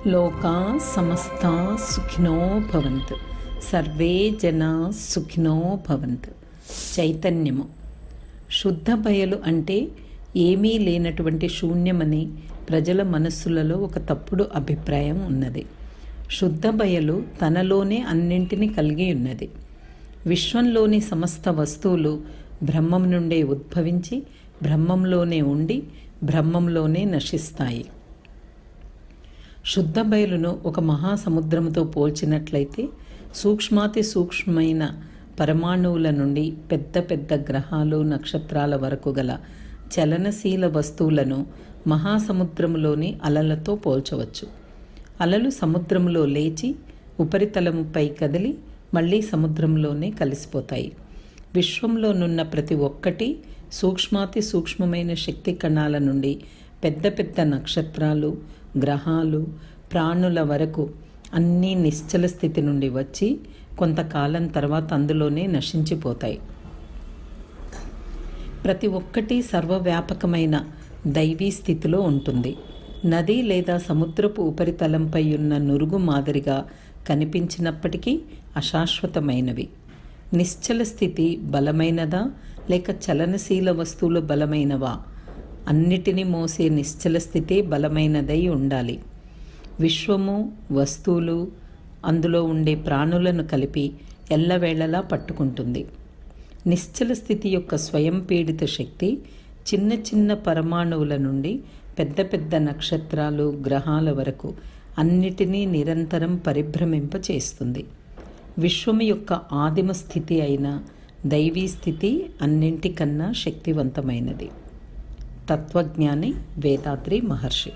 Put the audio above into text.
లోకా సమస్తా సుఖినో భవంతు, సర్వే జనా సుఖినో భవంతు. చైతన్యము. శుద్ధ బయలు అంటే ఏమీ లేనటువంటి శూన్యమని ప్రజల మనస్సులలో ఒక తప్పుడు అభిప్రాయం ఉన్నది. శుద్ధ బయలు తనలోనే అన్నింటినీ కలిగి ఉన్నది. విశ్వంలోని సమస్త వస్తువులు బ్రహ్మం నుండే ఉద్భవించి బ్రహ్మంలోనే ఉండి బ్రహ్మంలోనే నశిస్తాయి. శుద్ధ బయలును ఒక మహాసముద్రముతో పోల్చినట్లయితే సూక్ష్మాతి సూక్ష్మమైన పరమాణువుల నుండి పెద్ద పెద్ద గ్రహాలు నక్షత్రాల వరకు గల చలనశీల వస్తువులను మహాసముద్రములోని అలలతో పోల్చవచ్చు. అలలు సముద్రములో లేచి ఉపరితలముపై కదిలి మళ్ళీ సముద్రంలోనే కలిసిపోతాయి. విశ్వంలోనున్న ప్రతి ఒక్కటి సూక్ష్మాతి సూక్ష్మమైన శక్తి కణాల నుండి పెద్ద పెద్ద నక్షత్రాలు, గ్రహాలు, ప్రాణుల వరకు అన్నీ నిశ్చల స్థితి నుండి వచ్చి కొంతకాలం తర్వాత అందులోనే నశించిపోతాయి. ప్రతి ఒక్కటి సర్వవ్యాపకమైన దైవీ స్థితిలో ఉంటుంది. నది లేదా సముద్రపు ఉపరితలంపై ఉన్న నురుగు మాదిరిగా కనిపించినప్పటికీ అశాశ్వతమైనవి. నిశ్చల స్థితి బలమైనదా లేక చలనశీల వస్తువులు బలమైనవా? అన్నిటినీ మోసే నిశ్చల స్థితి బలమైనదై ఉండాలి. విశ్వము, వస్తువులు, అందులో ఉండే ప్రాణులను కలిపి ఎల్లవేళలా పట్టుకుంటుంది. నిశ్చల స్థితి యొక్క స్వయం పీడిత శక్తి చిన్న చిన్న పరమాణువుల నుండి పెద్ద పెద్ద నక్షత్రాలు, గ్రహాల వరకు అన్నిటినీ నిరంతరం పరిభ్రమింప చేస్తుంది. విశ్వము యొక్క ఆదిమ స్థితి అయిన దైవీ స్థితి అన్నింటికన్నా శక్తివంతమైనది. తత్వజ్ఞాని వేదాద్రి మహర్షి.